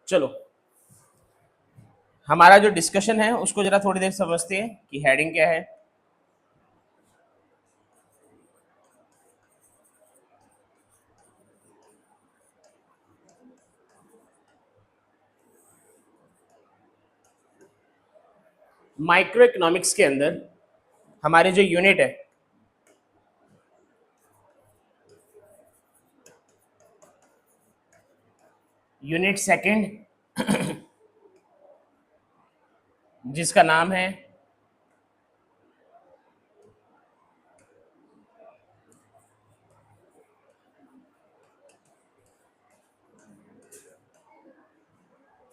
चलो, हमारा जो डिस्कशन है उसको जरा थोड़ी देर समझते हैं कि हेडिंग क्या है। माइक्रो इकोनॉमिक्स के अंदर हमारे जो यूनिट है, यूनिट सेकंड, जिसका नाम है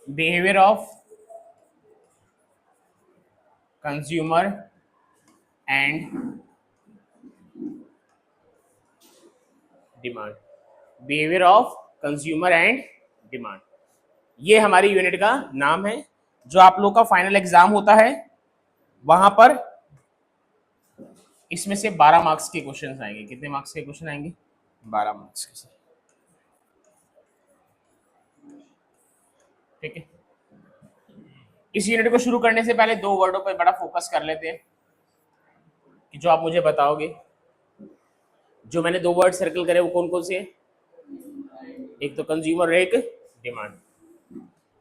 behaviour of consumer and demand, behaviour of consumer and demand, ये हमारी यूनिट का नाम है। जो आप लोग का फाइनल एग्जाम होता है वहां पर इसमें से 12 मार्क्स के क्वेश्चन आएंगे। कितने मार्क्स के क्वेश्चन आएंगे? 12 मार्क्स के। ठीक है, इस यूनिट को शुरू करने से पहले दो वर्डों पर बड़ा फोकस कर लेते हैं कि जो आप मुझे बताओगे। जो मैंने दो वर्ड सर्कल करे वो कौन कौन से हैं? एक तो कंज्यूमर और एक डिमांड।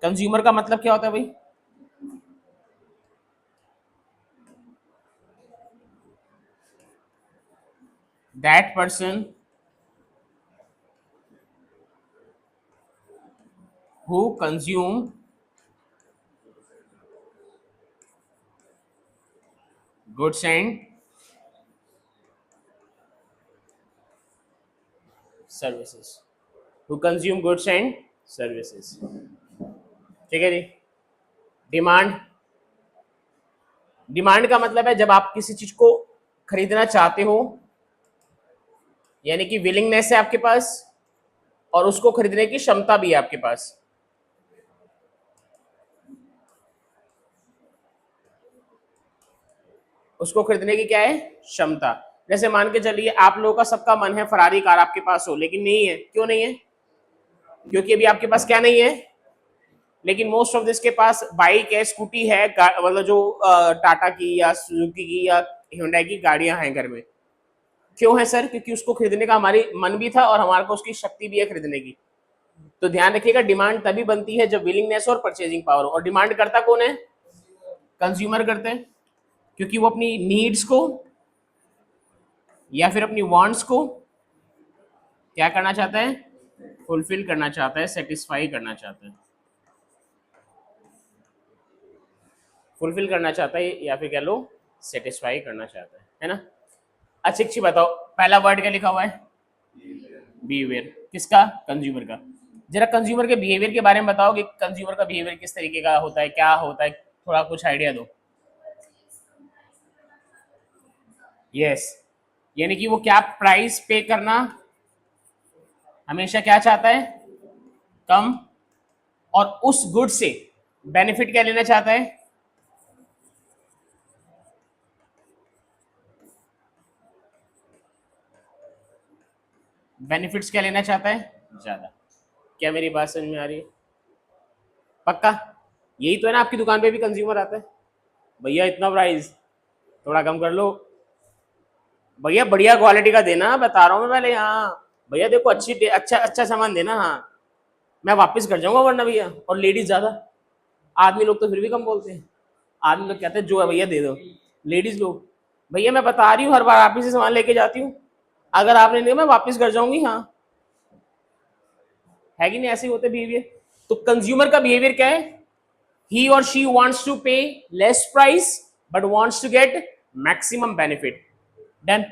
कंज्यूमर का मतलब क्या होता है भाई? That person who consume goods and services, who consume goods and services. ठीक है जी। डिमांड, डिमांड का मतलब है जब आप किसी चीज को खरीदना चाहते हो, यानी कि विलिंगनेस है आपके पास और उसको खरीदने की क्षमता भी है आपके पास। उसको खरीदने की क्या है? क्षमता। जैसे मान के चलिए आप लोगों का सबका मन है फरारी कार आपके पास हो, लेकिन नहीं है। क्यों नहीं है? क्योंकि अभी आपके पास क्या नहीं है। लेकिन मोस्ट ऑफ दिस के पास बाइक है, स्कूटी है, मतलब जो टाटा की या सुजुकी की या hyundai की गाड़ियां हैं घर में। क्यों है सर? क्योंकि उसको खरीदने का हमारी मन भी था और हमारे को उसकी शक्ति भी है खरीदने की। तो ध्यान रखिएगा, डिमांड तभी बनती है जब विलिंगनेस और परचेजिंग पावर। और डिमांड करता कौन है? कंज्यूमर करते हैं, क्योंकि वो अपनी नीड्स को या फिर अपनी वांट्स को क्या करना चाहता है? फुलफिल करना चाहता है, सेटिस्फाई करना चाहता है। फुलफिल करना चाहता है या फिर कह लो सेटिस्फाई करना चाहता है ना। अच्छा, एक चीज बताओ, पहला वर्ड क्या लिखा हुआ है? बिहेवियर। किसका? कंज्यूमर का। जरा कंज्यूमर के बिहेवियर के बारे में बताओ कि कंज्यूमर का बिहेवियर किस तरीके का होता है, क्या होता है, थोड़ा कुछ आइडिया दो। यस, यानी कि वो क्या प्राइस पे करना हमेशा क्या चाहता है? कम। और उस गुड से बेनिफिट क्या लेना चाहता है? बेनिफिट्स क्या लेना चाहता है? ज्यादा। क्या मेरी बात समझ में आ रही है? पक्का? यही तो है ना, आपकी दुकान पे भी कंज्यूमर आता है, भैया इतना प्राइस थोड़ा कम कर लो, भैया बढ़िया क्वालिटी का देना, बता रहा हूँ मैं पहले। हाँ भैया देखो, अच्छी अच्छा अच्छा सामान देना, हाँ मैं वापस कर जाऊंगा वरना भैया। और लेडीज ज्यादा, आदमी लोग तो फिर भी कम बोलते हैं। आदमी लोग कहते हैं जो है भैया दे दो। लेडीज लोग, भैया मैं बता रही हूँ हर बार आप ही से सामान लेके जाती हूँ, अगर आपने नहीं मैं वापस कर जाऊंगी। हाँ, है कि नहीं? ऐसे ही होते बिहेवियर। तो कंज्यूमर का बिहेवियर क्या है? ही और she wants to pay less price but wants to get maximum benefit. Done.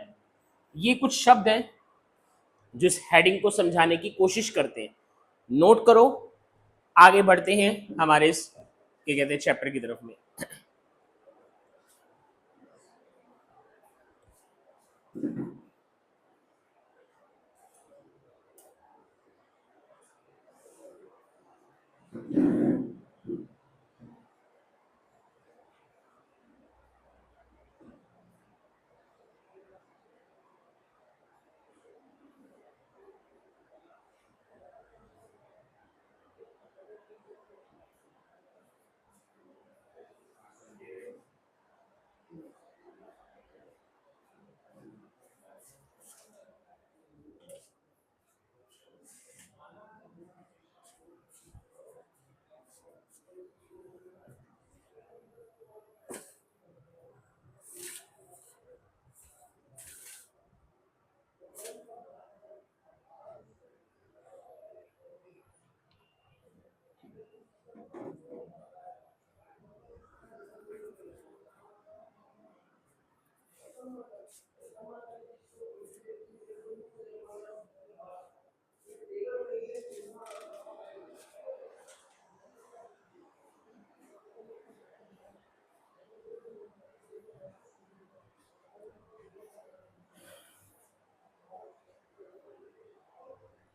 ये कुछ शब्द हैं जो इस हेडिंग को समझाने की कोशिश करते हैं। नोट करो, आगे बढ़ते हैं हमारे इस क्या कहते हैं चैप्टर की तरफ में।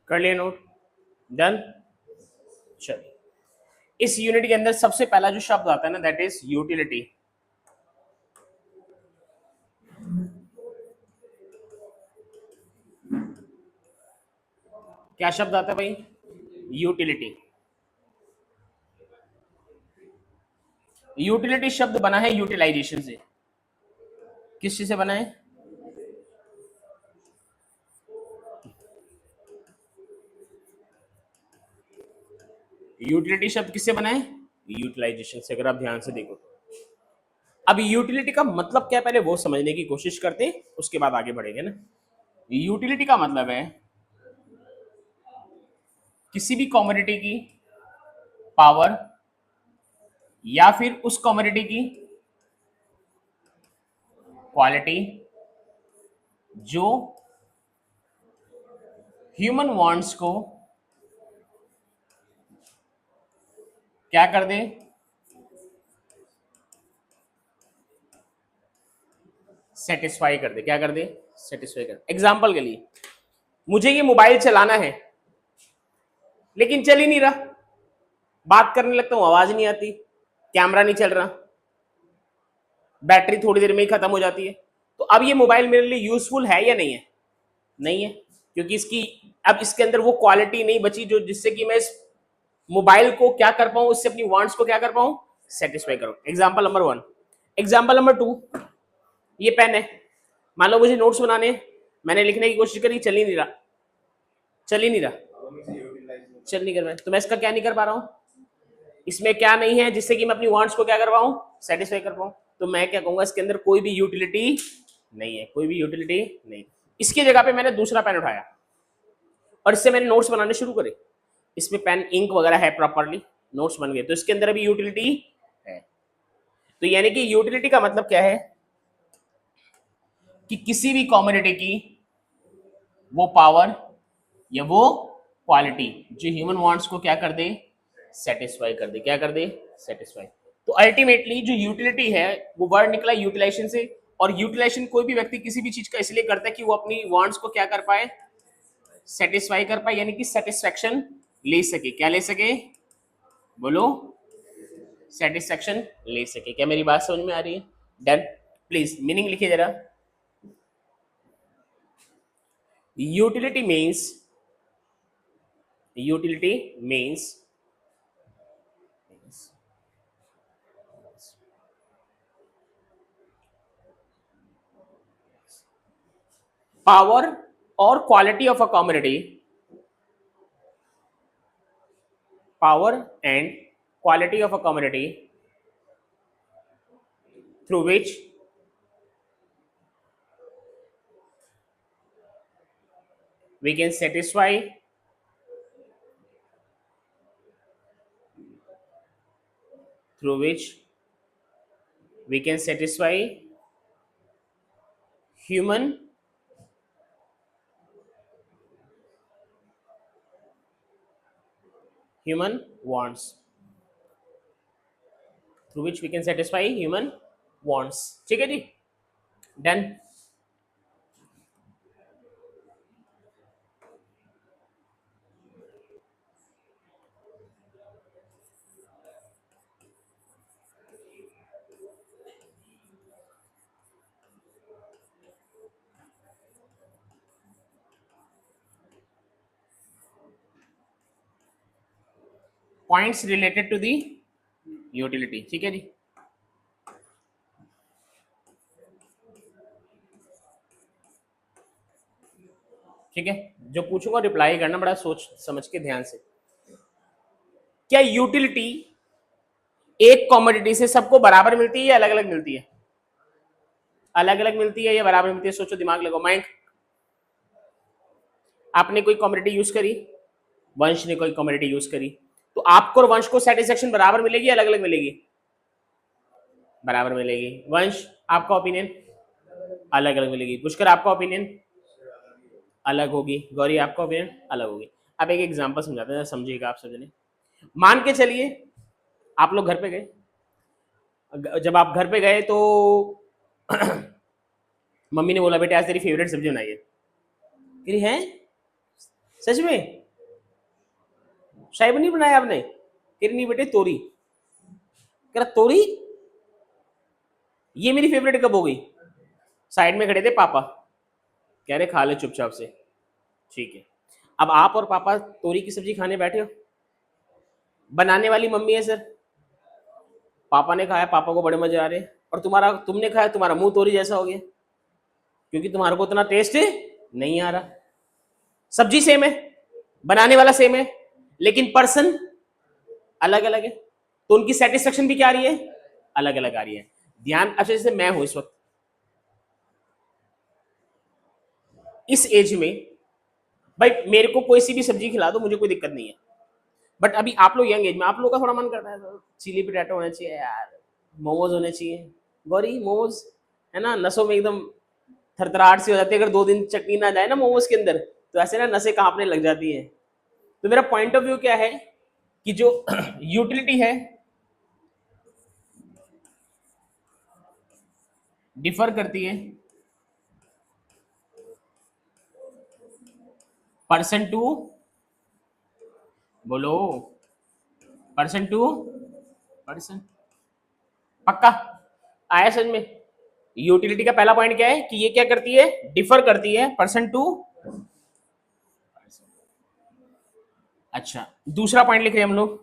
कर लिया नोट? डन। चलिए, इस यूनिट के अंदर सबसे पहला जो शब्द आता है ना, दैट इज यूटिलिटी। क्या शब्द आता है भाई? यूटिलिटी। यूटिलिटी शब्द बना है यूटिलाइजेशन से। किस चीज से बना है? यूटिलिटी शब्द किससे बना है? यूटिलाइजेशन से, अगर आप ध्यान से देखो। अब यूटिलिटी का मतलब क्या है, पहले वो समझने की कोशिश करते, उसके बाद आगे बढ़ेंगे ना। यूटिलिटी का मतलब है किसी भी कमोडिटी की पावर या फिर उस कमोडिटी की क्वालिटी जो ह्यूमन वांट्स को क्या कर दे? सेटिस्फाई कर दे। क्या कर दे? सेटिस्फाई कर दे। एग्जाम्पल के लिए, मुझे ये मोबाइल चलाना है लेकिन चल ही नहीं रहा, बात करने लगता हूं आवाज नहीं आती, कैमरा नहीं चल रहा, बैटरी थोड़ी देर में ही खत्म हो जाती है। तो अब ये मोबाइल मेरे लिए यूजफुल है या नहीं है? नहीं है, क्योंकि इसकी अब इसके अंदर वो क्वालिटी नहीं बची जो जिससे कि मैं इस मोबाइल को क्या कर पाऊं, इससे अपनी वांट्स को क्या कर पाऊं? सेटिस्फाई करूं। Example number 1। एग्जाम्पल नंबर 2, ये पेन है, मान लो मुझे नोट्स बनाने हैं, मैंने लिखने की कोशिश करी, चल ही नहीं रहा, चल ही नहीं रहा, चल नहीं कर रहा, तो मैं इसका क्या नहीं कर पा रहा हूं? इसमें क्या नहीं है जिससे कि मैं अपनी वांट्स को क्या कर पाऊं? सेटिस्फाई कर पाऊं। तो मैं क्या कहूंगा, इसके अंदर कोई भी यूटिलिटी नहीं है, कोई भी यूटिलिटी नहीं। इसकी जगह पे मैंने दूसरा पेन उठाया और इससे मैंने नोट्स बनाने शुरू करे, इसमें पेन इंक वगैरह है, प्रॉपरली नोट्स बन गए, तो इसके अंदर अभी यूटिलिटी है। तो यानी कि यूटिलिटी का मतलब क्या है कि किसी भी कम्युनिटी की वो पावर या वो क्वालिटी जो ह्यूमन वांट्स को क्या कर दे? सेटिस्फाई कर दे। क्या कर दे? सेटिस्फाई। तो अल्टीमेटली जो यूटिलिटी है वो वर्ड निकला यूटिलाइजेशन से, और यूटिलाइजेशन कोई भी व्यक्ति किसी भी चीज का इसलिए करता है कि वो अपनी वांट्स को क्या कर पाए? सेटिस्फाई कर पाए, यानी कि सेटिस्फेक्शन ले सके। क्या ले सके? बोलो। सेटिस्फेक्शन ले सके। क्या मेरी बात समझ में आ रही है? डन। प्लीज मीनिंग लिखिए जरा। Utility means power or quality of a commodity, power and quality of a commodity through which we can satisfy through which we can satisfy human wants, through which we can satisfy human wants। ठीक है जी, done. Points related to the utility. ठीक है जी, ठीक है, जो पूछूंगा reply करना बड़ा सोच समझ के ध्यान से। क्या यूटिलिटी एक कमोडिटी से सबको बराबर मिलती है या अलग अलग मिलती है? अलग अलग मिलती है या बराबर मिलती है? सोचो, दिमाग लगाओ, माइंड। आपने कोई कमोडिटी यूज करी, वंश ने कोई कमोडिटी यूज करी, तो आपको और वंश को सेटिस्फेक्शन बराबर मिलेगी या अलग अलग मिलेगी? बराबर मिलेगी। वंश, आपका ओपिनियन? अलग अलग मिलेगी। पुष्कर, आपका ओपिनियन? अलग होगी। गौरी, आपका ओपिनियन? अलग होगी। अब एक एग्जांपल समझाते हैं, समझिएगा आप समझने। मान के चलिए आप लोग घर पे गए, जब आप घर पे गए तो मम्मी ने बोला बेटा आज तेरी फेवरेट सब्जी बनाई है। है सच में? शाही पनीर बनाया आपने? कह रही नहीं बेटे तोरी। कह रहा तोरी, ये मेरी फेवरेट कब हो गई? साइड में खड़े थे पापा, कह रहे खा ले चुपचाप से। ठीक है, अब आप और पापा तोरी की सब्जी खाने बैठे हो, बनाने वाली मम्मी है सर। पापा ने खाया, पापा को बड़े मजे आ रहे हैं, और तुम्हारा, तुमने खाया, तुम्हारा मुंह तोरी जैसा हो गया, क्योंकि तुम्हारे को उतना टेस्ट नहीं आ रहा। सब्जी सेम है, बनाने वाला सेम है, लेकिन पर्सन अलग अलग है, तो उनकी सेटिस्फेक्शन भी क्या आ रही है? अलग अलग आ रही है। ध्यान, अच्छा जैसे मैं हूं इस वक्त इस एज में, भाई मेरे को कोई सी भी सब्जी खिला दो, मुझे कोई दिक्कत नहीं है। बट अभी आप लोग यंग एज में, आप लोगों का थोड़ा मन करता है चिली पोटैटो होना चाहिए यार, मोमोज होने चाहिए। गौरी मोमोज है ना, नसों में एकदम थरथराहट सी हो जाती है, अगर 2 दिन चटनी ना जाए ना मोमोज के अंदर, तो ऐसे ना नसें कांपने लग जाती है। तो मेरा पॉइंट ऑफ व्यू क्या है कि जो यूटिलिटी है डिफर करती है पर्सन टू, बोलो, पर्सन टू पर्सन। पक्का आया समझ में? यूटिलिटी का पहला पॉइंट क्या है कि ये क्या करती है? डिफर करती है पर्सन टू। अच्छा, दूसरा पॉइंट लिख रहे हैं हम लोग,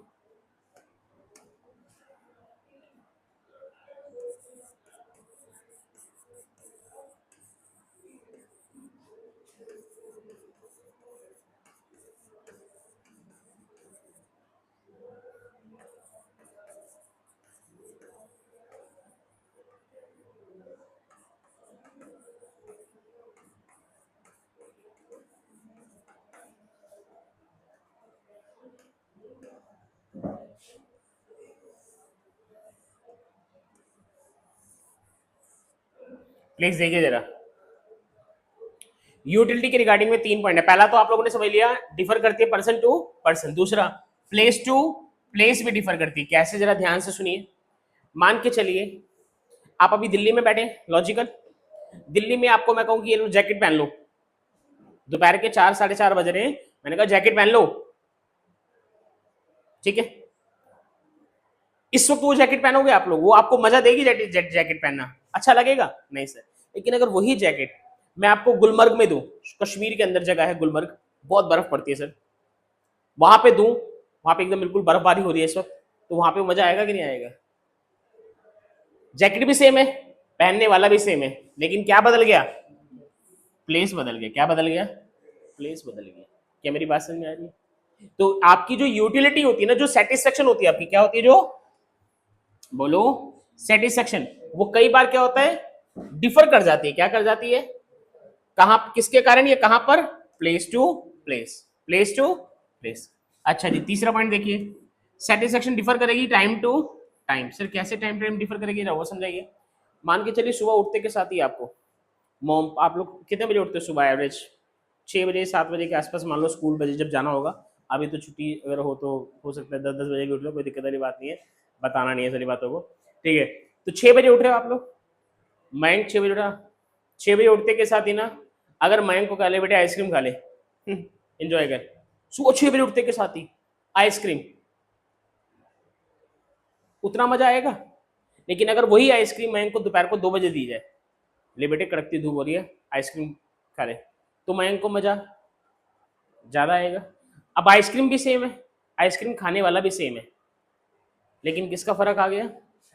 प्लीज देखिए जरा। यूटिलिटी के रिगार्डिंग में 3 पॉइंट है। पहला तो आप लोगों ने समझ लिया, डिफर करती है पर्सन टू पर्सन। दूसरा, प्लेस टू प्लेस भी डिफर करती है। कैसे? जरा ध्यान से सुनिए। मान के चलिए आप अभी दिल्ली में बैठे, लॉजिकल, दिल्ली में आपको मैं कहूँ कि ये लो जैकेट पहन लो, दोपहर के 4 साढ़े 4 बज रहे हैं, मैंने कहा जैकेट पहन लो, ठीक है? इस वक्त वो जैकेट पहनोगे आप लोग, वो आपको मजा देगी जैकेट पहनना? अच्छा लगेगा? नहीं सर। लेकिन अगर वही जैकेट मैं आपको गुलमर्ग में दूं, कश्मीर के अंदर जगह है गुलमर्ग, बहुत बर्फ पड़ती है सर, वहां पे दूं, वहां पे एकदम बिल्कुल बर्फबारी हो रही है इस वक्त, तो वहां पे मजा आएगा कि नहीं आएगा? जैकेट भी सेम है, पहनने वाला भी सेम है, लेकिन क्या बदल गया? प्लेस बदल गया। क्या बदल गया? प्लेस बदल गया। क्या मेरी बात समझ में आ रही है? तो आपकी जो यूटिलिटी होती है ना, जो सेटिस्फेक्शन होती है आपकी, क्या होती है? जो, बोलो, सेटिस्फेक्शन, वो कई बार क्या होता है? डिफर कर जाती है। क्या कर जाती है? कहां, किसके कारण? ये कहां पर? Place to place, place to place. अच्छा जी, तीसरा पॉइंट देखिए, सेटिस्फेक्शन डिफर करेगी टाइम टू टाइम। सर कैसे टाइम टाइम डिफर करेगी, वो समझाइए। मान के चलिए सुबह उठते के साथ ही आपको मोम, आप लोग कितने बजे उठते हो सुबह एवरेज? 6 बजे 7 बजे के आसपास, मान लो स्कूल बजे जब जाना होगा, अभी तो छुट्टी अगर हो तो हो सकता है 10-10 बजे भी उठ लो, कोई दिक्कत वाली बात नहीं है, बताना नहीं है सारी बातों को, ठीक है? तो 6 बजे उठ रहे हो आप लोग, मयंक 6 बजे उठा, 6 बजे उठते के साथ ही ना, अगर मयंक को कह ले बेटे आइसक्रीम खा ले, एंजॉय कर, सुबह 6 बजे उठते के साथ ही आइसक्रीम, उतना मजा आएगा? लेकिन अगर वही आइसक्रीम मयंक को दोपहर को 2 बजे दी जाए, ले बेटे कड़कती धूप हो रही है, आइसक्रीम खा ले, तो मयंक को मजा ज्यादा आएगा। अब आइसक्रीम भी सेम है, आइसक्रीम खाने वाला भी सेम है, लेकिन किसका फर्क आ गया?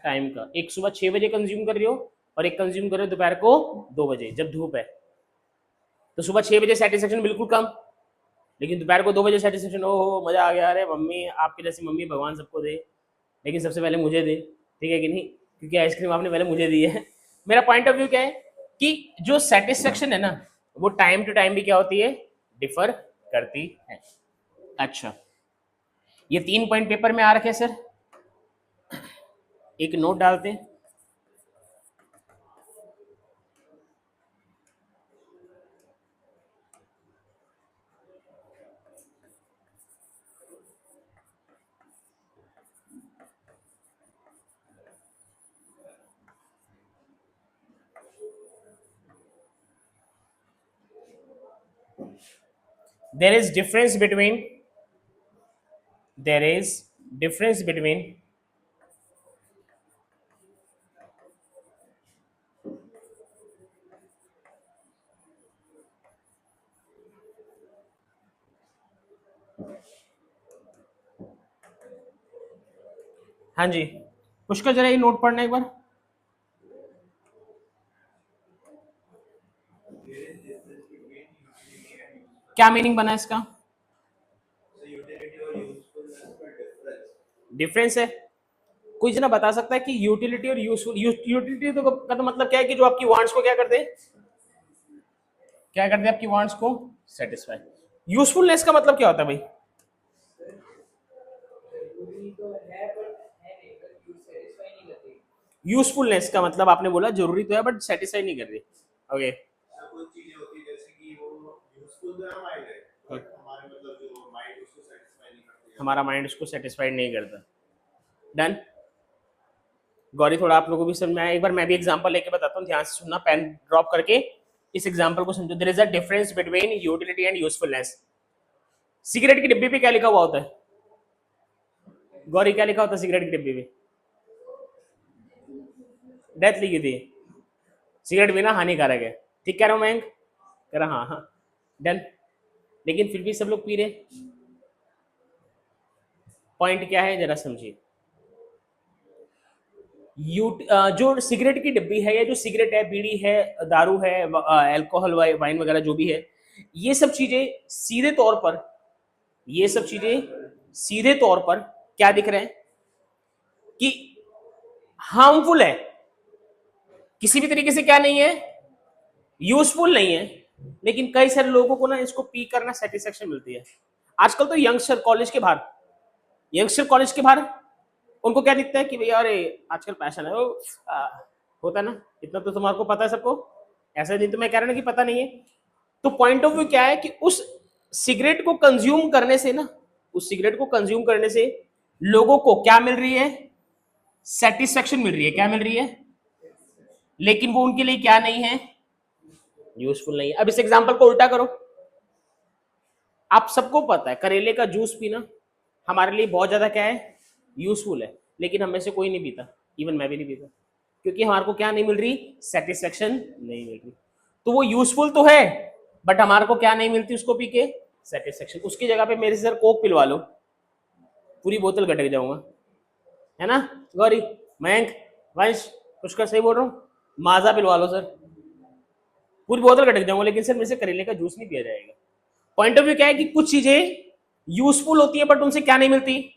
टाइम का। एक सुबह 6 बजे कंज्यूम कर रहे हो, और एक कंज्यूम कर रहे हो दोपहर को 2 बजे जब धूप है, तो सुबह 6 बजे सेटिस्फेक्शन बिल्कुल कम, लेकिन दोपहर को 2 बजे सेटिस्फेक्शन, ओहो मजा आ गया, अरे मम्मी, आपकी जैसी मम्मी भगवान सबको दे, लेकिन सबसे पहले मुझे दे, ठीक है कि नहीं? क्योंकि आइसक्रीम आपने पहले मुझे दी है। मेरा पॉइंट ऑफ व्यू क्या है कि जो सेटिस्फेक्शन है ना, वो टाइम टू टाइम भी क्या होती है? डिफर करती है। अच्छा, ये 3 पॉइंट पेपर में आ रखे हैं सर, एक नोट डालते हैं। There is difference between there is difference between हाँ जी, पुष्कर जरा ये नोट पढ़ना एक बार। क्या मीनिंग बना इसका? डिफरेंस है। कोई जना बता सकता है कि यूटिलिटी और यूजफुल, यूटिलिटी तो का तो मतलब क्या है कि जो आपकी वांट्स को क्या करते हैं, क्या करते हैं आपकी वांट्स को सेटिस्फाई। यूजफुलनेस का मतलब क्या होता है भाई? यूजफुलनेस का मतलब आपने बोला जरूरी तो है बट सेटिस्फाई नहीं कर रही। ओके, कुछ चीजें होती है जैसे कि वो यूजफुल तो है माइंड है बट हमारे मतलब जो माइंड उसको सेटिस्फाई नहीं करती है। हमारा माइंड उसको सेटिस्फाइड नहीं करता। डन। गौरी थोड़ा आप लोगों को भी समझ में आया? एक बार मैं भी एग्जांपल लेके बताता हूँ, ध्यान से सुनना, पेन ड्रॉप करके इस एग्जांपल को समझो। There is a difference between utility and usefulness. Cigarette की डिब्बी पे क्या लिखा हुआ होता है? गौरी क्या लिखा होता है सिगरेट की डिब्बी पे? डेथ लिखी थी। सिगरेट पीना हानिकारक है, ठीक कह रहा हूँ मैं? कह रहा हाँ हाँ। डन। लेकिन फिर भी सब लोग पी रहे। पॉइंट क्या है जरा समझिए। जो सिगरेट की डिब्बी है या जो सिगरेट है, बीड़ी है, दारू है, अल्कोहल, वाइन वगैरह जो भी है, ये सब चीजें सीधे तौर पर, ये सब चीजें सीधे तौर पर क्या दिख रहे हैं कि हार्मफुल है, किसी भी तरीके से क्या नहीं है, यूजफुल नहीं है। लेकिन कई सारे लोगों को ना इसको पी करना सेटिस्फेक्शन मिलती है। आजकल तो यंगस्टर कॉलेज के बाहर, यंगस्टर कॉलेज के बाहर उनको क्या दिखता है कि भैया अरे आजकल पैशन है वो, होता है ना, इतना तो तुम्हारे को पता है सबको। ऐसा नहीं तो मैं कह रहा ना कि पता नहीं है। तो पॉइंट ऑफ व्यू क्या है कि उस सिगरेट को कंज्यूम करने से ना, उस सिगरेट को कंज्यूम करने से लोगों को क्या मिल रही है? सेटिस्फेक्शन मिल रही है। क्या मिल रही है? लेकिन वो उनके लिए क्या नहीं है? यूजफुल नहीं है। अब इस एग्जांपल को उल्टा करो। आप सबको पता है करेले का जूस पीना हमारे लिए बहुत ज्यादा क्या है? यूजफुल है। लेकिन हम में से कोई नहीं पीता, इवन मैं भी नहीं पीता, क्योंकि हमारे को क्या नहीं मिल रही? सेटिस्फेक्शन नहीं मिल रही। तो वो यूजफुल तो है बट हमारे को क्या नहीं मिलती उसको पी के? सेटिस्फेक्शन। उसकी जगह पे मेरे से सर कोक पिलवा लो, पूरी बोतल गटक जाऊंगा, है ना? गौरी, मयंक, वंश, पुष्कर, सही बोल रहा हूँ? माजा पिलवा लो सर, पूरी बोतल गटक जाऊंगा, लेकिन सर मेरे से करेले का जूस नहीं पिया जाएगा। पॉइंट ऑफ व्यू क्या है कि कुछ चीजें यूजफुल होती है बट उनसे क्या नहीं मिलती,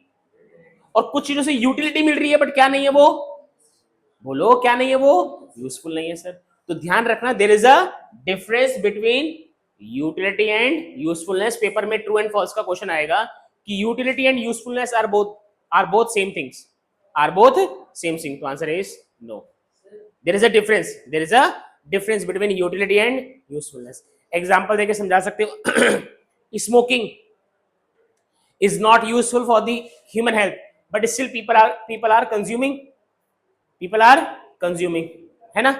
और कुछ चीजों से यूटिलिटी मिल रही है बट क्या नहीं है वो? बोलो क्या नहीं है वो? यूजफुल नहीं है सर। तो ध्यान रखना, there is a difference between utility and usefulness. Paper में ट्रू एंड फॉल्स का क्वेश्चन आएगा कि utility and usefulness are both same things, are both same thing. तो answer is no. There is a difference, there is a difference between utility and usefulness. Example देके समझा सकते हो। Smoking is not useful for the human health but still people are consuming, people are consuming, है ना?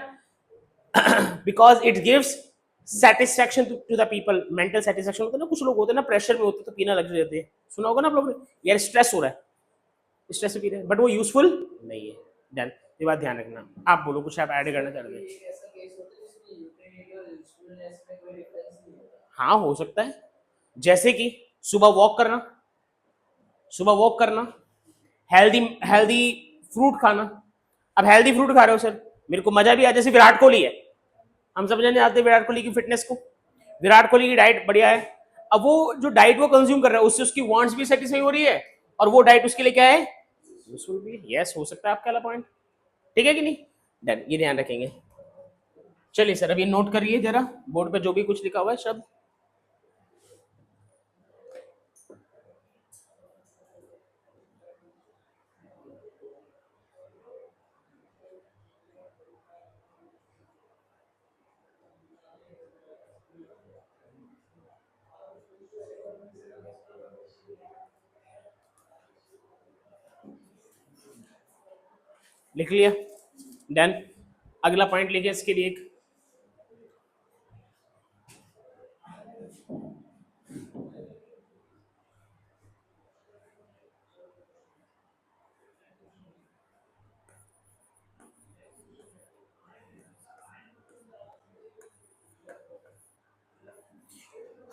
because it gives satisfaction to the people, mental satisfaction होता है ना, कुछ लोग होते हैं ना प्रेशर में होते हैं तो पीना लग जाते हैं, सुना होगा ना आप लोगों ने, यार स्ट्रेस हो रहा है, स्ट्रेस से पी रहे हैं बट वो यूजफुल नहीं है। डन। ये बात ध्यान रखना। आप बोलो कुछ, आप ऐड करना चाह रहे थे? हाँ हो सकता है, जैसे कि सुबह वॉक करना, सुबह वॉक करना, हेल्दी हेल्दी फ्रूट खाना। अब हेल्दी फ्रूट खा रहे हो सर, मेरे को मजा भी आ, जैसे विराट कोहली है, हम सब जने जानते हैं विराट कोहली की फिटनेस को, विराट कोहली की डाइट बढ़िया है। अब वो जो डाइट वो कंज्यूम कर रहा है उससे उसकी वांट्स भी सेटिस्फाई हो रही है और वो डाइट उसके लिए क्या है? यूजफुल भी है। यस, हो सकता है आपका वाला पॉइंट, ठीक है कि नहीं? डन, ये ध्यान रखेंगे। चलिए सर, अब ये नोट करिए जरा बोर्ड पे जो भी कुछ लिखा हुआ है शब्द। लिख लिया? डन। अगला पॉइंट लिखिए इसके लिए एक,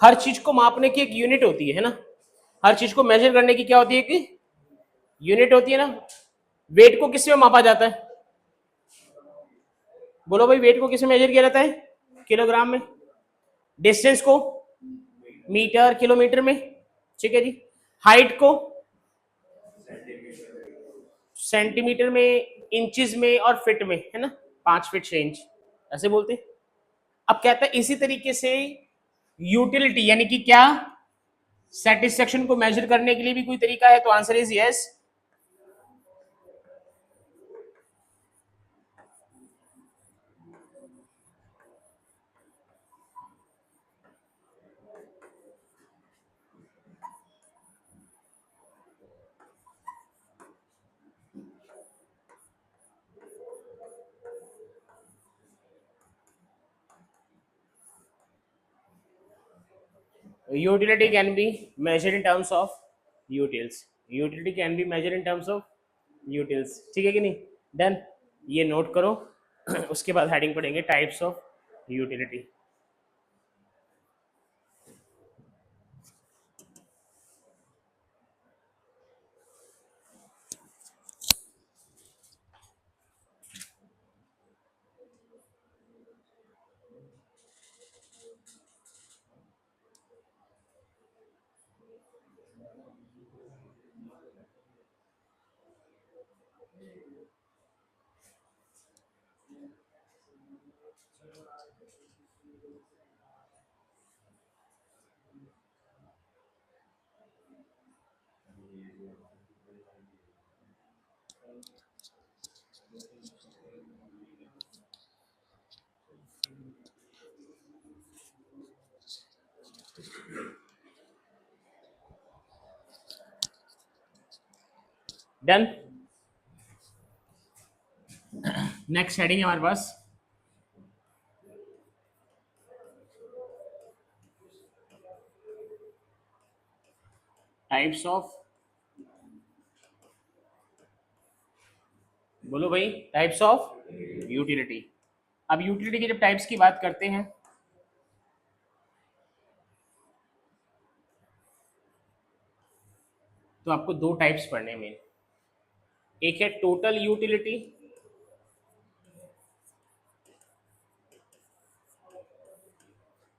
हर चीज को मापने की एक यूनिट होती है ना, हर चीज को मेजर करने की क्या होती है कि यूनिट होती है ना। वेट को किस में मापा जाता है, बोलो भाई, वेट को किस में मेजर किया जाता है, किलोग्राम में। डिस्टेंस को मीटर किलोमीटर में, ठीक है जी। हाइट को सेंटीमीटर में, इंचेस में और फीट में, है ना, 5 फीट 6 इंच ऐसे बोलते हैं। अब कहता है इसी तरीके से यूटिलिटी यानी कि क्या, सेटिस्फेक्शन को मेजर करने के लिए भी कोई तरीका है, तो answer is yes. Utility can be measured in terms of utils. Utility can be measured in terms of utils. ठीक है कि नहीं, डन, ये नोट करो। उसके बाद हेडिंग पढ़ेंगे types of utility. Done, next heading है हमारे पास टाइप्स ऑफ, बोलो भाई, टाइप्स ऑफ यूटिलिटी। अब यूटिलिटी के जब टाइप्स की बात करते हैं तो आपको दो टाइप्स पढ़ने में, एक है टोटल यूटिलिटी,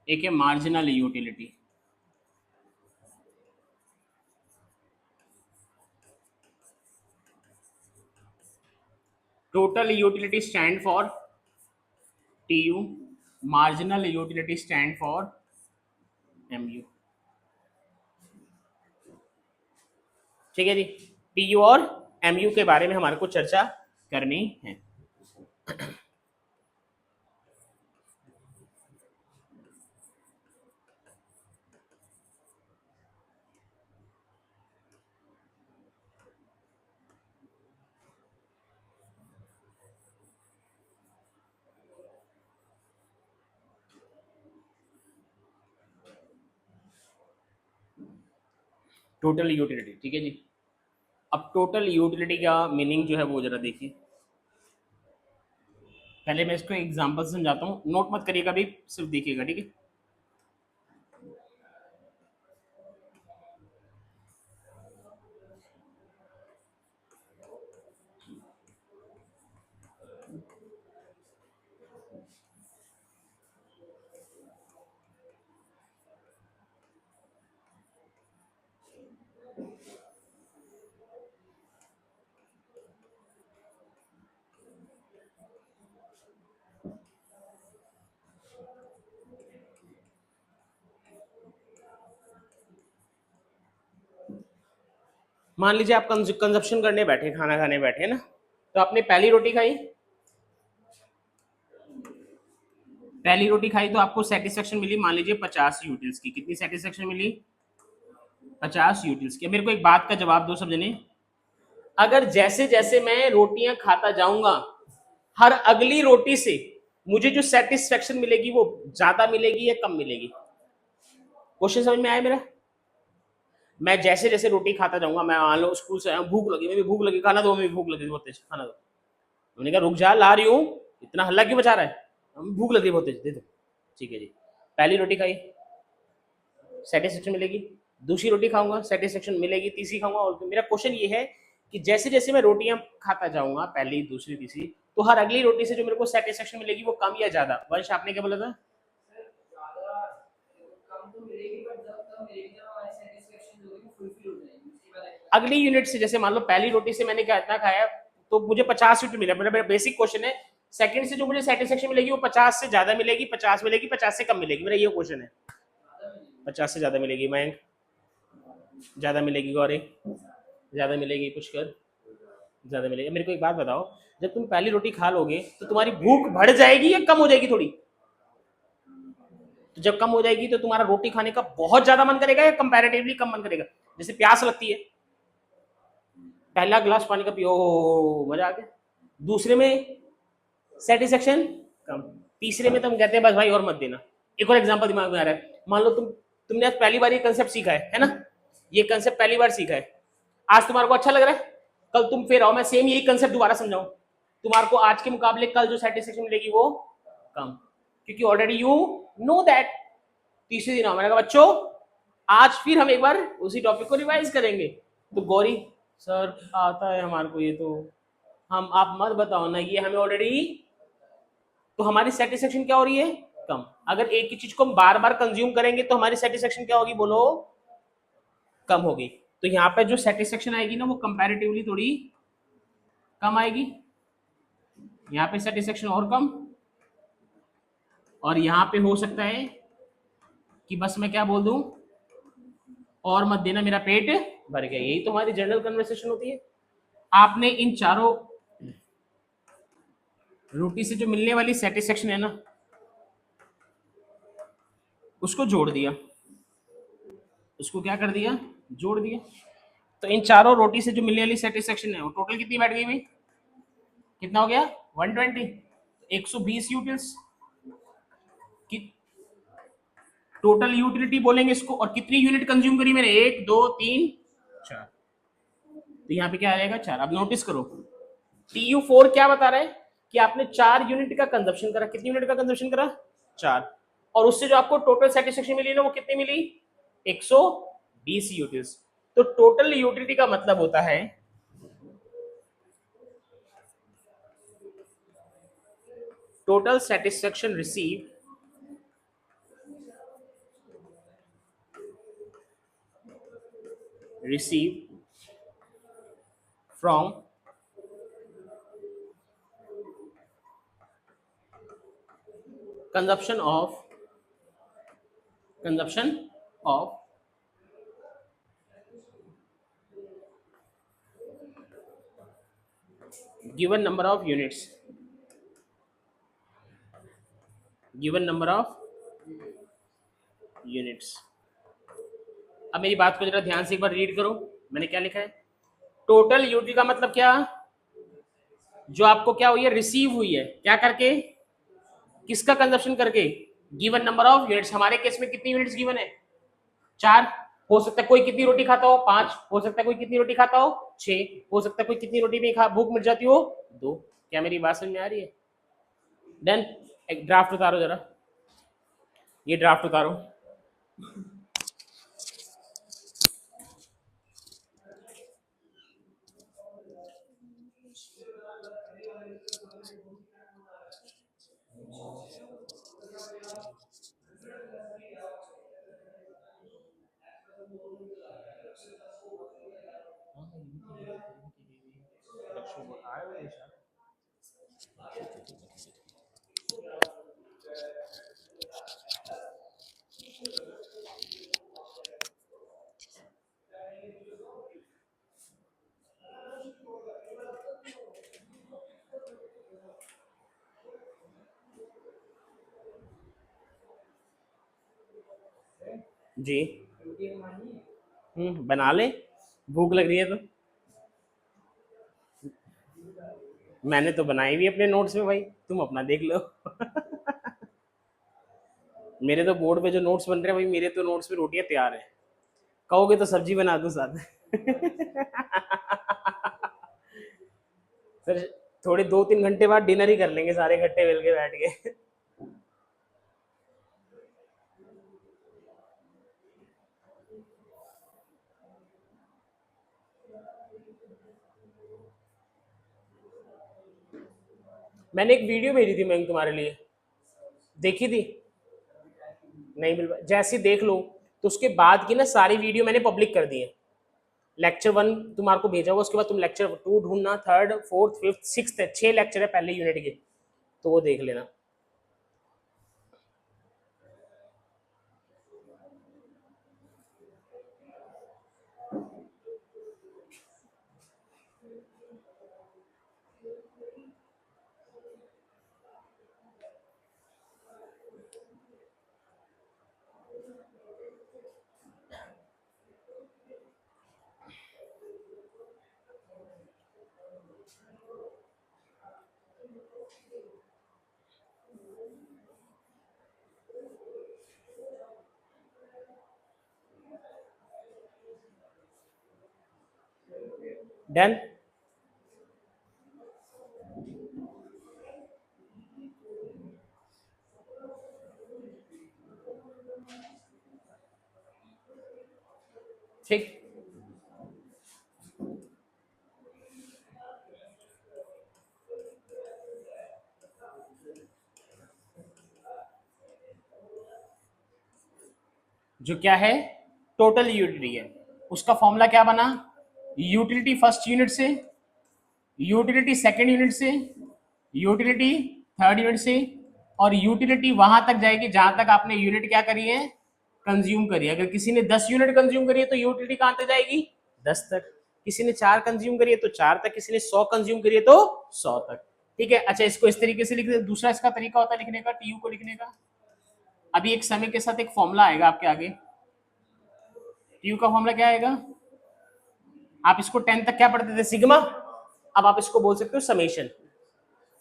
एक है marginal utility. Total utility stand for TU, marginal utility stand for MU। ठीक है जी, TU और MU के बारे में हमारे को चर्चा करनी है। टोटल यूटिलिटी, ठीक है जी। अब टोटल यूटिलिटी का मीनिंग जो है वो जरा देखिए। पहले मैं इसको एग्जांपल से समझाता हूँ, नोट मत करिएगा भी, सिर्फ देखिएगा, ठीक है। मान लीजिए आप कंजप्शन करने बैठे, खाना खाने बैठे ना, तो आपने पहली रोटी खाई, पहली रोटी खाई तो आपको सेटिस्फेक्शन मिली मान लीजिए 50 यूटिल्स की। कितनी सेटिस्फेक्शन मिली, 50 यूटिल्स की। मेरे को एक बात का जवाब दो सब जने, अगर जैसे जैसे मैं रोटियां खाता जाऊंगा, हर अगली रोटी से मुझे जो सेटिस्फेक्शन मिलेगी वो ज्यादा मिलेगी या कम मिलेगी? क्वेश्चन समझ में आया मेरा? मैं जैसे जैसे रोटी खाता जाऊंगा, मैं मान लो स्कूल से आया, भूख लगी, मैं भूख लगी, खाना दो, मैं भूख लगी बहुत तेज, खाना दो। मैंने कहा रुक जा, ला रही हूँ, इतना हल्ला क्यों मचा रहा है, भूख लगी बहुत तेज, दे दो। ठीक है जी, पहली रोटी खाई, सेटिस्फेक्शन मिलेगी। दूसरी रोटी खाऊंगा, सेटिस्फेक्शन मिलेगी। तीसरी खाऊंगा। और मेरा क्वेश्चन ये है कि जैसे जैसे मैं रोटियां खाता जाऊंगा, पहली, दूसरी, तीसरी, तो हर अगली रोटी से जो मेरे को सेटिस्फेक्शन मिलेगी वो कम या ज्यादा? वंश आपने क्या बोला था? अगली यूनिट से, जैसे मान लो पहली रोटी से मैंने क्या इतना खाया तो मुझे 50 यूनिट मिला। मेरा बेसिक क्वेश्चन है, सेकंड से जो मुझे सेटिस्फेक्शन मिलेगी वो 50 से ज्यादा मिलेगी, 50 मिलेगी, 50 से कम मिलेगी? मेरा ये क्वेश्चन है। 50 से ज्यादा मिलेगी। मयंक ज्यादा मिलेगी। गौरी ज्यादा मिलेगी। पुष्कर ज्यादा मिलेगी। मेरे को एक बात बताओ, जब तुम पहली रोटी खा लोगे तो तुम्हारी भूख बढ़ जाएगी या कम हो जाएगी थोड़ी? तो जब कम हो जाएगी तो तुम्हारा रोटी खाने का बहुत ज्यादा मन करेगा या कंपैरेटिवली कम मन करेगा? जैसे प्यास लगती है, पहला ग्लास पानी का पियो, मजा आ गया। दूसरे में सेटिस्फेक्शन कम। तीसरे में तुम कहते हैं बस भाई और मत देना। एक और एग्जांपल दिमाग में आ रहा है, मान लो तुमने आज पहली बार ये कंसेप्ट सीखा है ना? ये कंसेप्ट पहली बार सीखा है, आज तुम्हारे को अच्छा लग रहा है, कल तुम फिर आओ, मैं सेम यही कंसेप्ट दोबारा समझाऊं, तुम्हारे को आज के मुकाबले कल जो सेटिस्फेक्शन मिलेगी वो कम, क्योंकि ऑलरेडी यू नो दैट। तीसरे दिन आओ, मैंने कहा बच्चों आज फिर हम एक बार उसी टॉपिक को रिवाइज करेंगे। तो गौरी सर आता है हमारे को ये, तो हम, आप मत बताओ ना, ये हमें ऑलरेडी, तो हमारी सेटिस्फेक्शन क्या हो रही है? कम। अगर एक ही चीज को हम बार बार कंज्यूम करेंगे तो हमारी सेटिस्फेक्शन क्या होगी? बोलो, कम होगी। तो यहाँ पे जो सेटिस्फेक्शन आएगी ना वो कंपैरेटिवली थोड़ी कम आएगी। यहाँ पे सेटिस्फेक्शन और कम, और यहाँ पे हो सकता है कि बस मैं क्या बोल दूं, और मत देना, मेरा पेट भर गया। यही तो हमारी जनरल कन्वर्सेशन होती है। आपने इन चारों रोटी से जो मिलने वाली सेटिस्फेक्शन है ना, उसको जोड़ दिया, उसको क्या कर दिया? जोड़ दिया। तो इन चारों रोटी से जो मिलने वाली सेटिस्फेक्शन है वो टोटल कितनी बैठ गई भाई? कितना हो गया? 120। 120 यूटिल्स की टोटल यूटिलिटी बोलेंगे इसको। और कितनी यूनिट कंज्यूम करी मैंने? 1 2 3 4। तो यहाँ पे क्या आ जाएगा? 4। अब नोटिस करो, TU4 क्या बता रहा है कि आपने 4 यूनिट का कंजप्शन करा। कितनी यूनिट का कंजप्शन करा? 4। और उससे जो आपको टोटल सेटिस्फेक्शन मिली ना वो कितनी मिली? 120 यूटिल्स। तो टोटल यूटिलिटी का मतलब होता है total satisfaction receive from consumption of given number of units, given number of units। अब मेरी बात को जरा ध्यान से एक बार रीड करो, मैंने क्या लिखा है। टोटल यूटिलिटी का मतलब क्या? जो आपको क्या हुई है? रिसीव हुई है। क्या करके? किसका कंजप्शन करके? Given number of units. हमारे केस में कितनी यूनिट्स गिवन है? 4। हो सकता है कोई कितनी रोटी खाता हो? 5। हो सकता है कोई कितनी रोटी खाता हो? 6। हो सकता है कोई कितनी रोटी में भूख मिट जाती हो? 2। क्या मेरी बात समझ में आ रही है? देन एक ड्राफ्ट उतारो जरा, ये ड्राफ्ट उतारो। जी बना ले, भूख लग रही है तो। मैंने तो बनाई भी अपने नोट्स में भाई, तुम अपना देख लो। मेरे तो बोर्ड पे जो नोट्स बन रहे हैं भाई, मेरे तो नोट्स में रोटियां तैयार है। कहोगे तो सब्जी बना दूं साथ। सर थोड़े 2-3 घंटे बाद डिनर ही कर लेंगे सारे इकट्ठे मिल के बैठ के। मैंने एक वीडियो भेजी थी मैं तुम्हारे लिए, देखी थी? नहीं मिल पाई, जैसे देख लो। तो उसके बाद की ना सारी वीडियो मैंने पब्लिक कर दी है। लेक्चर 1 तुम्हारे को भेजा हुआ, उसके बाद तुम लेक्चर 2 ढूंढना, 3rd 4th 5th 6th है, 6 लेक्चर है पहले यूनिट के, तो वो देख लेना। डन। ठीक, जो क्या है, टोटल यूटिलिटी है। उसका फॉर्मूला क्या बना, यूटिलिटी फर्स्ट यूनिट से, यूटिलिटी सेकंड यूनिट से, यूटिलिटी थर्ड यूनिट से, और यूटिलिटी वहां तक जाएगी जहां तक आपने यूनिट क्या करी है, कंज्यूम करी है। अगर किसी ने 10 यूनिट कंज्यूम करी है तो यूटिलिटी कहां तक जाएगी, 10 तक। किसी ने 4 कंज्यूम करी है तो 4 तक, किसी ने 100 कंज्यूम करी है तो 100 तक। ठीक है, अच्छा इसको इस तरीके से लिख दे। दूसरा इसका तरीका होता है लिखने का, टीयू को लिखने का। अभी एक समय के साथ एक फॉर्मूला आएगा आपके आगे। टीयू का फॉर्मूला क्या आएगा, आप इसको 10 तक क्या पढ़ते थे, सिग्मा। अब आप इसको बोल सकते हो समेशन।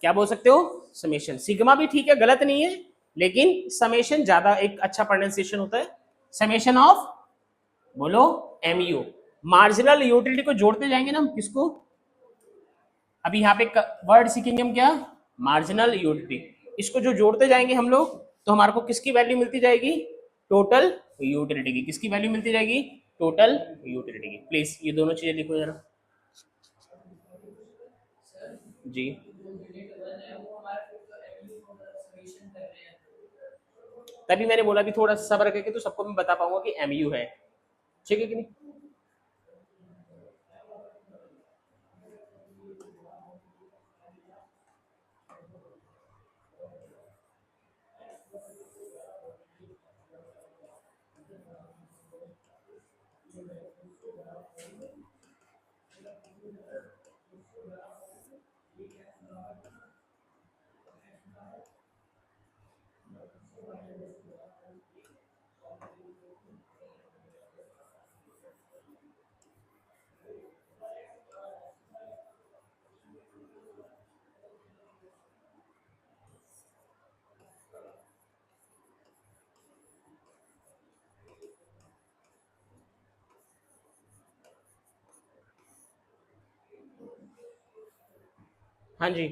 क्या बोल सकते हो, समेशन। सिग्मा भी ठीक है, गलत नहीं है, लेकिन समेशन ज्यादा एक अच्छा प्रोनाउंसिएशन होता है। समेशन ऑफ, बोलो, एमयू। मार्जिनल यूटिलिटी को जोड़ते जाएंगे ना हम, किसको, अभी यहाँ पे वर्ड सीखेंगे हम, क्या, मार्जिनल यूटिलिटी। इसको जो जोड़ते जाएंगे हम लोग, तो हमारे को किसकी वैल्यू मिलती जाएगी, टोटल यूटिलिटी की। किसकी वैल्यू मिलती जाएगी, टोटल यूटिलिटी की। प्लीज ये दोनों चीजें लिखो जरा जी। तभी मैंने बोला कि थोड़ा सा सब्र करके तो सबको मैं बता पाऊंगा कि एमयू है, ठीक है कि नहीं। हाँ जी,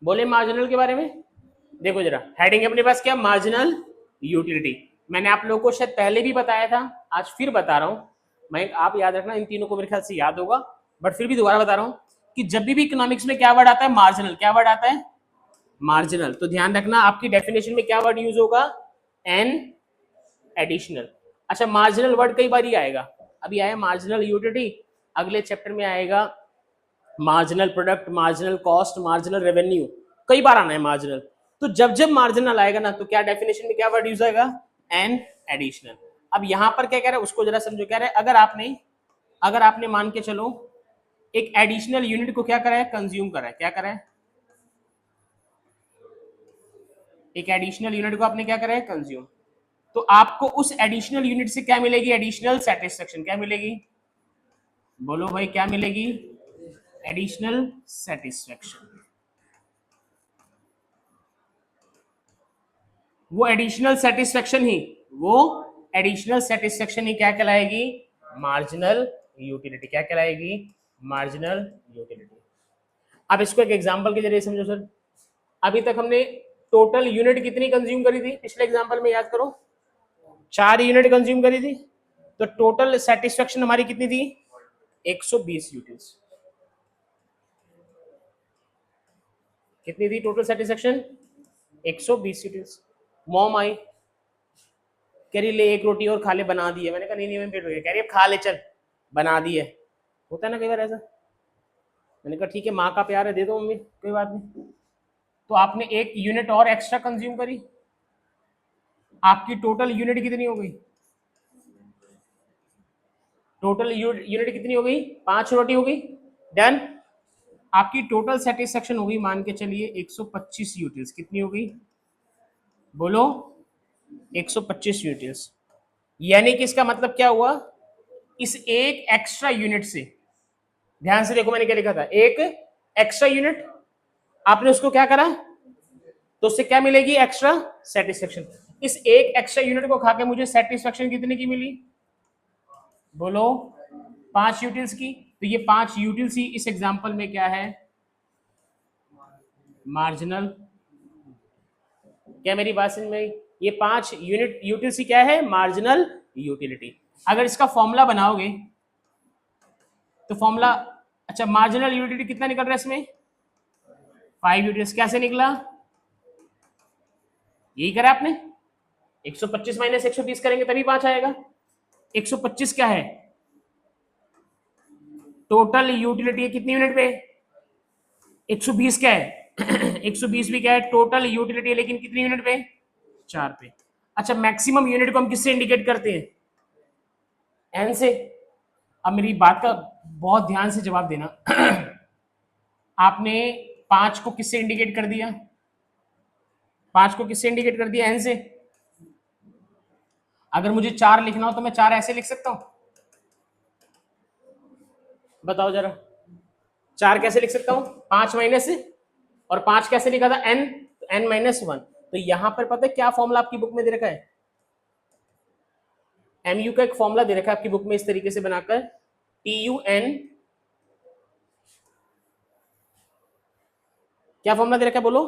बोले मार्जिनल के बारे में। देखो जरा हेडिंग अपने पास क्या, मार्जिनल यूटिलिटी। मैंने आप लोगों को शायद पहले भी बताया था, आज फिर बता रहा हूं मैं। आप याद रखना, इन तीनों को मेरे ख्याल से याद होगा, बट फिर भी दोबारा बता रहा हूं कि जब भी इकोनॉमिक्स में क्या वर्ड आता है, मार्जिनल। क्या वर्ड आता है, मार्जिनल। तो ध्यान रखना आपकी डेफिनेशन में क्या वर्ड यूज होगा, एन एडिशनल। अच्छा, मार्जिनल वर्ड कई बार ही आएगा। अभी आया मार्जिनल यूटिलिटी, अगले चैप्टर में आएगा marginal product, marginal cost, marginal revenue, कई बार आना है मार्जिनल। तो जब जब मार्जिनल आएगा ना, तो क्या डेफिनेशन में क्या वर्ड यूज आएगा, एन एडिशनल। अब यहां पर क्या कह रहा है उसको जरा समझो। क्या रहा है, अगर आपने मान के चलो एक एडिशनल यूनिट को क्या करा है, कंज्यूम करा है। क्या करा है, एक एडिशनल यूनिट को आपने क्या करा है, कंज्यूम। तो आपको उस एडिशनल यूनिट से क्या मिलेगी, एडिशनल सेटिस्फेक्शन। क्या मिलेगी, बोलो भाई क्या मिलेगी, एडिशनल सेटिस्फेक्शन। वो एडिशनल सेटिस्फेक्शन ही, वो एडिशनल सेटिस्फेक्शन ही क्या कहलाएगी, मार्जिनल यूटिलिटी। क्या कहलाएगी, मार्जिनल यूटिलिटी। अब इसको एक एग्जांपल के जरिए समझो सर। अभी तक हमने टोटल यूनिट कितनी कंज्यूम करी थी, पिछले एग्जांपल में याद करो, 4 यूनिट कंज्यूम करी थी। तो टोटल सेटिस्फेक्शन हमारी कितनी थी, 120 यूनिट्स। कितनी थी total satisfaction? 120 utils. Mom I, कह रही ले एक रोटी और खा ले, बना दी है। मैंने कहा नहीं नहीं मैं पेट हो गया। कह रही अब खा ले चल, बना दी है। होता है ना कई बार ऐसा। मैंने कहा ठीक है माँ का प्यार है, दे दो मम्मी, कोई बात नहीं। तो आपने एक यूनिट और एक्स्ट्रा कंज्यूम करी, आपकी टोटल यूनिट कितनी हो गई? टोटल यूनिट कितनी हो गई? 5 रोटी हो गई। डन। आपकी टोटल सेटिस्फेक्शन हो गई मान के चलिए 125 यूनिट्स। कितनी हो गई बोलो? 125 यूनिट्स। यानी कि इसका मतलब क्या हुआ? इस एक एक्स्ट्रा यूनिट से, ध्यान से देखो मैंने क्या लिखा था, एक एक्स्ट्रा यूनिट, आपने उसको क्या करा तो उससे क्या मिलेगी? Extra satisfaction. इस एक एक्स्ट्रा यूनिट को खा के मुझे सेटिस्फेक्शन कितने की मिली बोलो? 5 यूटिल्स की। तो ये 5 यूटिल्स ही इस एग्जांपल में क्या है? मार्जिनल। क्या मेरी बात समझ में आई? ये 5 यूनिट यूटिल्स ही क्या है? Marginal utility. अगर इसका फॉर्मूला बनाओगे तो फॉर्मूला, अच्छा मार्जिनल यूटिलिटी कितना निकल रहा है इसमें? 5 यूटिल्स। कैसे निकला? यही करा आपने, 125 माइनस 120 करेंगे तभी 5 आएगा। 125 क्या है? टोटल यूटिलिटी है कितनी यूनिट पे? 120 क्या है? 120 भी क्या है? टोटल यूटिलिटी है, लेकिन कितनी यूनिट पे? 4 पे। अच्छा मैक्सिमम यूनिट को हम किससे इंडिकेट करते हैं? एन से। अब मेरी बात का बहुत ध्यान से जवाब देना। आपने 5 को किससे इंडिकेट कर दिया? 5 को किससे इंडिकेट कर दिया? एन से। अगर मुझे 4 लिखना हो तो मैं 4 ऐसे लिख सकता हूं? बताओ जरा, 4 कैसे लिख सकता हूं? 5 माइनस, और 5 कैसे लिखा था? N, N minus 1। तो यहां पर पता है क्या फॉर्मूला आपकी बुक में दे रखा है? एमयू का एक फॉर्मूला दे रखा है आपकी बुक में इस तरीके से बनाकर, टी यू एन, क्या फॉर्मूला दे रखा है बोलो?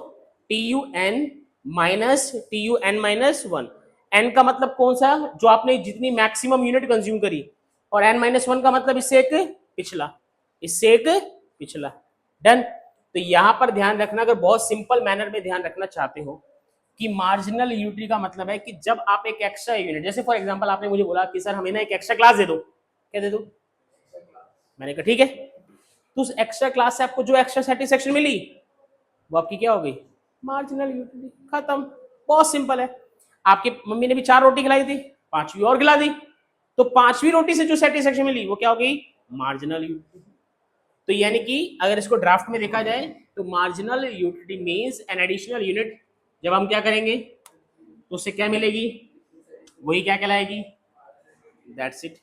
T U N minus T U N minus 1। N का मतलब कौन सा? जो आपने जितनी मैक्सिमम यूनिट कंज्यूम करी, और एन माइनस 1 का मतलब इससे एक पिछला, इससे एक पिछला। डन। तो यहां पर ध्यान रखना, अगर बहुत सिंपल मैनर में ध्यान रखना चाहते हो कि मार्जिनल यूनिटी का मतलब है कि जब आप एक एक्स्ट्रा यूनिट, जैसे फॉर एग्जांपल आपने मुझे बोला कि सर हमें ना एक एक्स्ट्रा क्लास दे दो, क्या दे दो? मैंने कहा ठीक है। तो उस एक्स्ट्रा क्लास से आपको जो एक्स्ट्रा सेटिस्फेक्शन मिली वो आपकी क्या हो गई? Marginal utility. खत्म। बहुत सिंपल है। आपकी मम्मी ने भी 4 रोटी खिलाई थी, 5वीं और खिला दी, तो 5वीं रोटी से जो सेटिस्फेक्शन मिली वो क्या हो गई? Marginal utility. तो यानी कि अगर इसको ड्राफ्ट में देखा जाए तो marginal utility means an additional unit. जब हम क्या करेंगे तो उससे क्या मिलेगी? वही क्या कहलाएगी? That's it.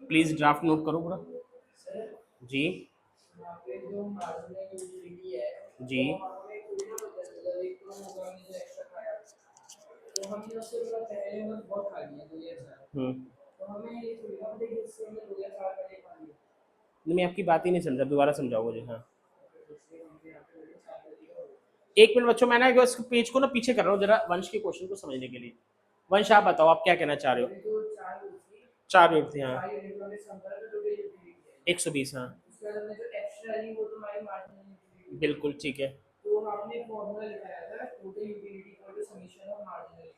Please draft note करो पूरा। जी जी मैं आपकी बात ही नहीं समझा, दोबारा समझाओ मुझे। हाँ एक मिनट बच्चों, मैं ना इस पेज को ना पीछे कर रहा हूँ जरा वंश के क्वेश्चन को समझने के लिए। वंश आप बताओ आप क्या कहना चाह रहे हो? 4 यूनिट थी हाँ, 120 हाँ, बिल्कुल ठीक है।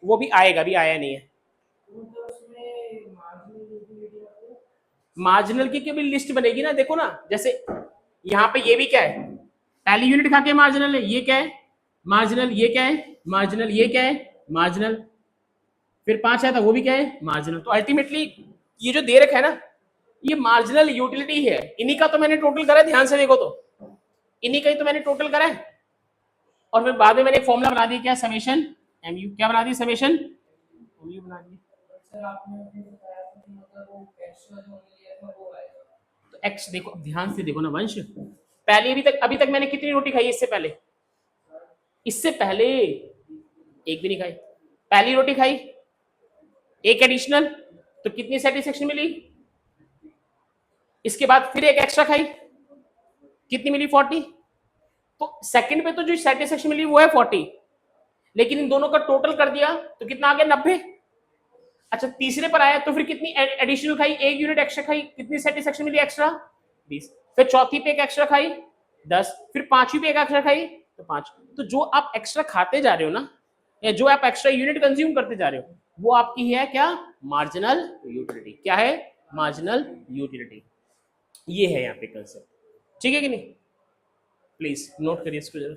वो भी आएगा, अभी आया नहीं है। मार्जिनल की भी लिस्ट बनेगी ना, देखो ना, जैसे यहाँ पे ये भी क्या है? पहली यूनिट खा के मार्जिनल है, ये क्या है? मार्जिनल। ये क्या है? मार्जिनल। ये क्या है? मार्जिनल। फिर 5 आया था, वो भी क्या है? मार्जिनल। तो अल्टीमेटली ये जो दे रखा है ना, ये मार्जिनल यूटिलिटी है। इन्हीं का तो मैंने टोटल करा है, ध्यान से देखो तो इन्हीं का ही तो मैंने टोटल करा है। और फिर बाद में मैंने एक फॉर्मूला बना दिया, क्या? Summation M U. क्या बना दी? समेशन एम यू बना दी। तो एक्स देखो, ध्यान से देखो ना वंश, पहले अभी तक मैंने कितनी रोटी खाई? इससे पहले, इससे पहले एक भी नहीं खाई। पहली रोटी खाई, एक एडिशनल, तो कितनी सेटिस्फेक्शन मिली? इसके बाद फिर एक एक्स्ट्रा खाई, कितनी मिली? 40। तो सेकंड पे तो जो सेटिस्फेक्शन मिली वो है 40, लेकिन इन दोनों का टोटल कर दिया तो कितना आ गया? 90। अच्छा तीसरे पर आया तो फिर कितनी एडिशनल खाई? एक यूनिट एक्स्ट्रा खाई, कितनी सेटिस्फेक्शन मिली? एक्स्ट्रा 20। फिर चौथी पे एक एक्स्ट्रा खाई 10, फिर 5वीं पे एक एक्स्ट्रा खाई तो 5। तो जो आप एक्स्ट्रा खाते जा रहे हो ना, या जो आप एक्स्ट्रा यूनिट कंज्यूम करते जा रहे हो, वो आपकी है क्या? Marginal utility. क्या है? Marginal utility. ये है यहाँ पे कंसेप्ट। ठीक है कि नहीं? प्लीज नोट करिए इसको जरा।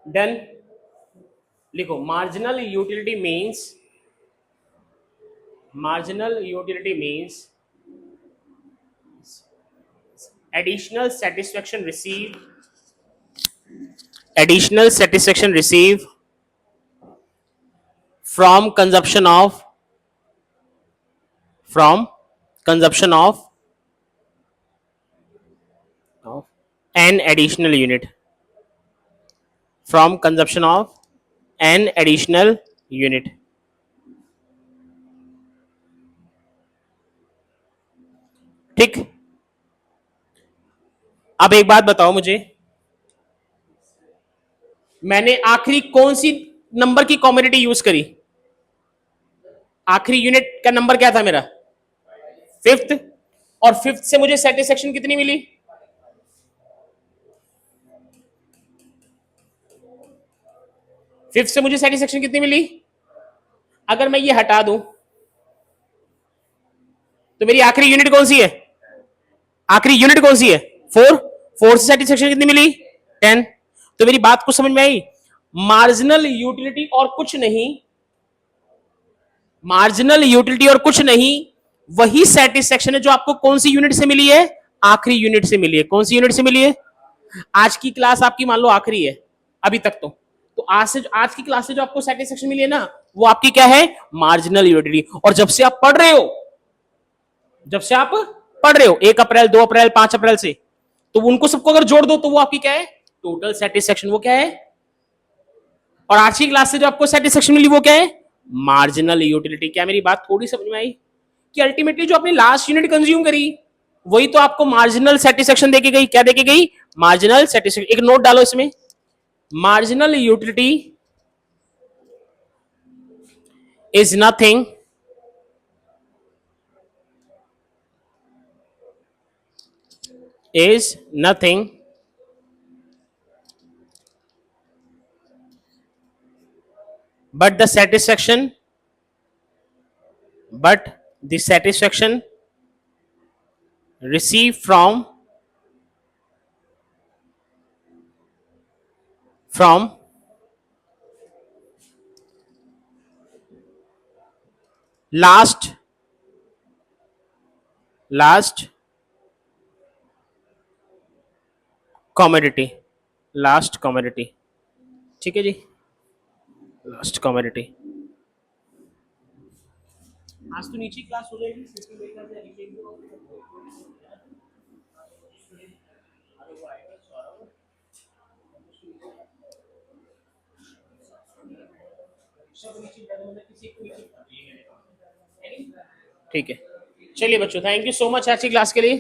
डन। लिखो, marginal utility means additional satisfaction received from consumption of an additional unit, from consumption of an additional unit। ठीक। अब एक बात बताओ मुझे, मैंने आखिरी कौन सी नंबर की कॉमोडिटी यूज करी? आखिरी यूनिट का नंबर क्या था मेरा? 5th। और 5th से मुझे सेटिस्फेक्शन कितनी मिली? 5th से मुझे सेटिस्फेक्शन कितनी मिली? अगर मैं ये हटा दूं तो मेरी आखिरी यूनिट कौन सी है? आखिरी यूनिट कौन सी है? 4। 4 से सेटिस्फेक्शन कितनी मिली? 10। तो मेरी बात को समझ में आई? मार्जिनल यूटिलिटी और कुछ नहीं, मार्जिनल यूटिलिटी और कुछ नहीं, वही सेटिस्फेक्शन है जो आपको कौन सी यूनिट से मिली है? आखिरी यूनिट से मिली है। कौन सी यूनिट से मिली है? आज की क्लास आपकी मान लो आखिरी है अभी तक। तो आज की क्लास से जो आपको सेटिस्फेक्शन मिली है ना, वो आपकी क्या है? Marginal utility. और जब से आप पढ़ रहे हो, 1 अप्रैल, 2 अप्रैल, 5 अप्रैल से, तो उनको सबको अगर जोड़ दो तो वो आपकी क्या है? Total satisfaction. वो क्या है? और आज की क्लास से जो आपको सेटिस्फेक्शन मिली वो क्या है? Marginal utility. क्या मेरी बात थोड़ी समझ में आई? कि अल्टीमेटली जो आपने लास्ट यूनिट कंज्यूम करी, वही तो आपको मार्जिनल सेटिस्फेक्शन देके गई। क्या देके गई? Marginal satisfaction. एक नोट डालो इसमें, marginal utility is nothing but the satisfaction received from last commodity। ठीक है जी, लास्ट कॉमोडिटी। आज तो नीचे क्लास हो जाएगी। ठीक है, चलिए बच्चों, थैंक यू सो मच आज की क्लास के लिए।